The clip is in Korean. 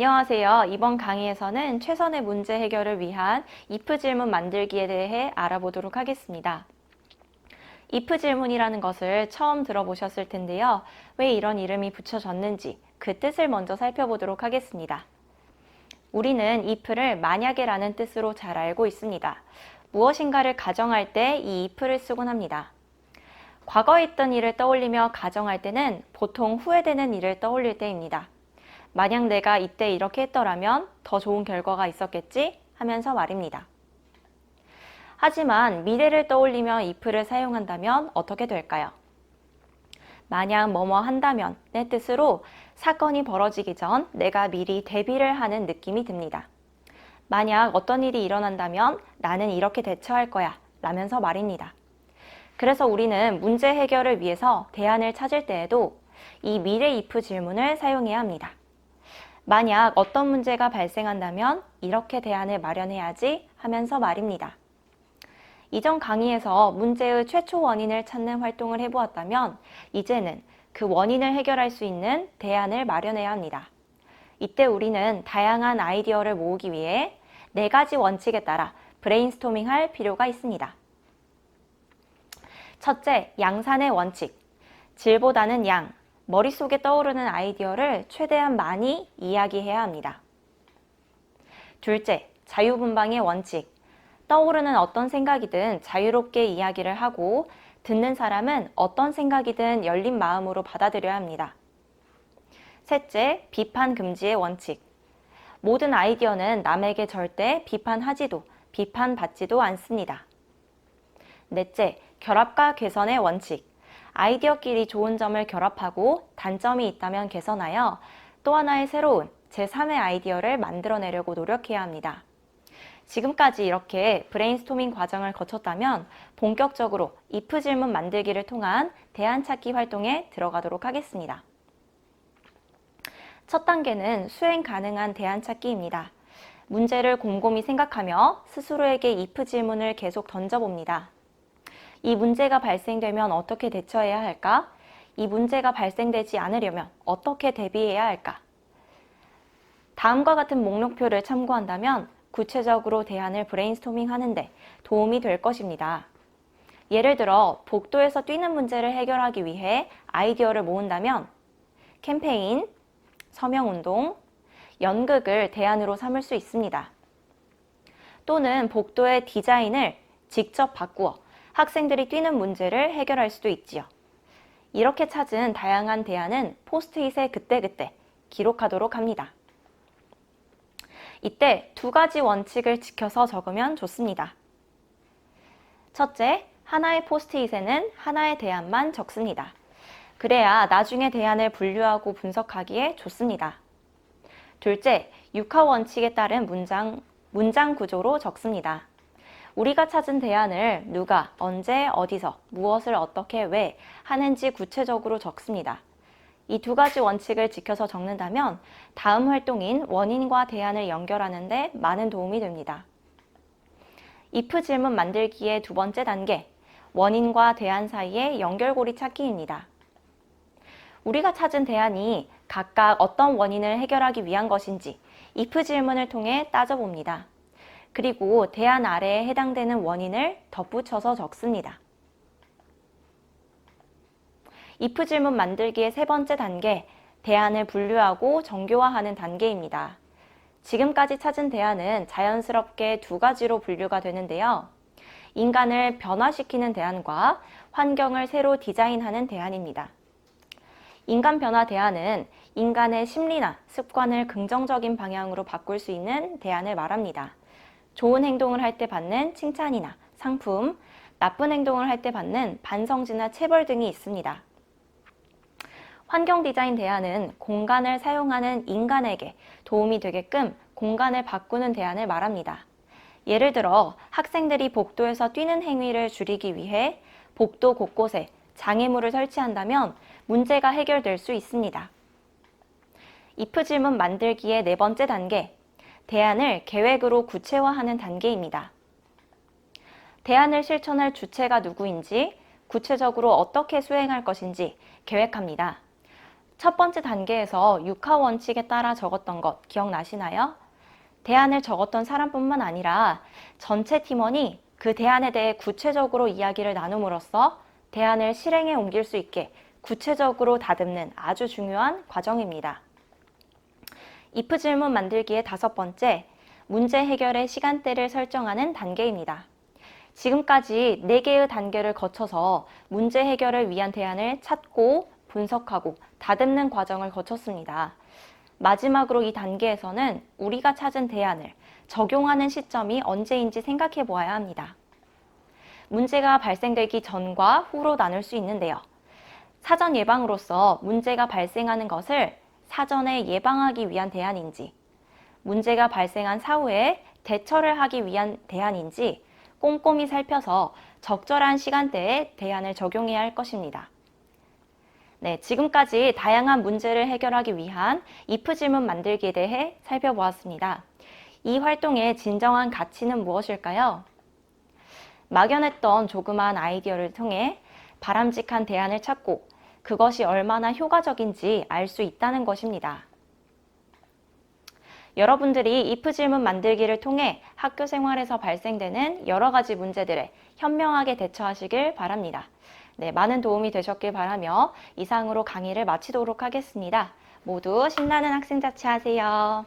안녕하세요. 이번 강의에서는 최선의 문제 해결을 위한 if 질문 만들기에 대해 알아보도록 하겠습니다. if 질문이라는 것을 처음 들어보셨을 텐데요. 왜 이런 이름이 붙여졌는지 그 뜻을 먼저 살펴보도록 하겠습니다. 우리는 if를 만약에 라는 뜻으로 잘 알고 있습니다. 무엇인가를 가정할 때 이 if를 쓰곤 합니다. 과거에 있던 일을 떠올리며 가정할 때는 보통 후회되는 일을 떠올릴 때입니다. 만약 내가 이때 이렇게 했더라면 더 좋은 결과가 있었겠지 하면서 말입니다. 하지만 미래를 떠올리며 if를 사용한다면 어떻게 될까요? 만약 뭐뭐 한다면의 뜻으로 사건이 벌어지기 전 내가 미리 대비를 하는 느낌이 듭니다. 만약 어떤 일이 일어난다면 나는 이렇게 대처할 거야 라면서 말입니다. 그래서 우리는 문제 해결을 위해서 대안을 찾을 때에도 이 미래 if 질문을 사용해야 합니다. 만약 어떤 문제가 발생한다면 이렇게 대안을 마련해야지 하면서 말입니다. 이전 강의에서 문제의 최초 원인을 찾는 활동을 해보았다면 이제는 그 원인을 해결할 수 있는 대안을 마련해야 합니다. 이때 우리는 다양한 아이디어를 모으기 위해 4가지 원칙에 따라 브레인스토밍 할 필요가 있습니다. 첫째, 양산의 원칙. 질보다는 양. 머릿속에 떠오르는 아이디어를 최대한 많이 이야기해야 합니다. 둘째, 자유분방의 원칙. 떠오르는 어떤 생각이든 자유롭게 이야기를 하고 듣는 사람은 어떤 생각이든 열린 마음으로 받아들여야 합니다. 셋째, 비판 금지의 원칙. 모든 아이디어는 남에게 절대 비판하지도 비판받지도 않습니다. 넷째, 결합과 개선의 원칙. 아이디어끼리 좋은 점을 결합하고 단점이 있다면 개선하여 또 하나의 새로운 제3의 아이디어를 만들어내려고 노력해야 합니다. 지금까지 이렇게 브레인스토밍 과정을 거쳤다면 본격적으로 if 질문 만들기를 통한 대안 찾기 활동에 들어가도록 하겠습니다. 첫 단계는 수행 가능한 대안 찾기입니다. 문제를 곰곰이 생각하며 스스로에게 if 질문을 계속 던져봅니다. 이 문제가 발생되면 어떻게 대처해야 할까? 이 문제가 발생되지 않으려면 어떻게 대비해야 할까? 다음과 같은 목록표를 참고한다면 구체적으로 대안을 브레인스토밍 하는데 도움이 될 것입니다. 예를 들어 복도에서 뛰는 문제를 해결하기 위해 아이디어를 모은다면 캠페인, 서명운동, 연극을 대안으로 삼을 수 있습니다. 또는 복도의 디자인을 직접 바꾸어 학생들이 뛰는 문제를 해결할 수도 있지요. 이렇게 찾은 다양한 대안은 포스트잇에 그때그때 기록하도록 합니다. 이때 2가지 원칙을 지켜서 적으면 좋습니다. 첫째, 하나의 포스트잇에는 하나의 대안만 적습니다. 그래야 나중에 대안을 분류하고 분석하기에 좋습니다. 둘째, 6하 원칙에 따른 문장 구조로 적습니다. 우리가 찾은 대안을 누가, 언제, 어디서, 무엇을 어떻게, 왜 하는지 구체적으로 적습니다. 이 2가지 원칙을 지켜서 적는다면 다음 활동인 원인과 대안을 연결하는 데 많은 도움이 됩니다. if 질문 만들기의 2번째 단계, 원인과 대안 사이의 연결고리 찾기입니다. 우리가 찾은 대안이 각각 어떤 원인을 해결하기 위한 것인지 if 질문을 통해 따져봅니다. 그리고 대안 아래에 해당되는 원인을 덧붙여서 적습니다. if 질문 만들기의 3번째 단계, 대안을 분류하고 정교화하는 단계입니다. 지금까지 찾은 대안은 자연스럽게 2가지로 분류가 되는데요. 인간을 변화시키는 대안과 환경을 새로 디자인하는 대안입니다. 인간 변화 대안은 인간의 심리나 습관을 긍정적인 방향으로 바꿀 수 있는 대안을 말합니다. 좋은 행동을 할 때 받는 칭찬이나 상품, 나쁜 행동을 할 때 받는 반성지나 체벌 등이 있습니다. 환경 디자인 대안은 공간을 사용하는 인간에게 도움이 되게끔 공간을 바꾸는 대안을 말합니다. 예를 들어 학생들이 복도에서 뛰는 행위를 줄이기 위해 복도 곳곳에 장애물을 설치한다면 문제가 해결될 수 있습니다. if 질문 만들기의 4번째 단계, 대안을 계획으로 구체화하는 단계입니다. 대안을 실천할 주체가 누구인지, 구체적으로 어떻게 수행할 것인지 계획합니다. 첫 번째 단계에서 육하 원칙에 따라 적었던 것 기억나시나요? 대안을 적었던 사람뿐만 아니라 전체 팀원이 그 대안에 대해 구체적으로 이야기를 나눔으로써 대안을 실행에 옮길 수 있게 구체적으로 다듬는 아주 중요한 과정입니다. if 질문 만들기의 5번째, 문제 해결의 시간대를 설정하는 단계입니다. 지금까지 4개의 단계를 거쳐서 문제 해결을 위한 대안을 찾고 분석하고 다듬는 과정을 거쳤습니다. 마지막으로 이 단계에서는 우리가 찾은 대안을 적용하는 시점이 언제인지 생각해 보아야 합니다. 문제가 발생되기 전과 후로 나눌 수 있는데요. 사전 예방으로서 문제가 발생하는 것을 사전에 예방하기 위한 대안인지, 문제가 발생한 사후에 대처를 하기 위한 대안인지 꼼꼼히 살펴서 적절한 시간대에 대안을 적용해야 할 것입니다. 네, 지금까지 다양한 문제를 해결하기 위한 if 질문 만들기에 대해 살펴보았습니다. 이 활동의 진정한 가치는 무엇일까요? 막연했던 조그마한 아이디어를 통해 바람직한 대안을 찾고 그것이 얼마나 효과적인지 알 수 있다는 것입니다. 여러분들이 if 질문 만들기를 통해 학교 생활에서 발생되는 여러 가지 문제들에 현명하게 대처하시길 바랍니다. 네, 많은 도움이 되셨길 바라며 이상으로 강의를 마치도록 하겠습니다. 모두 신나는 학생 자취 하세요.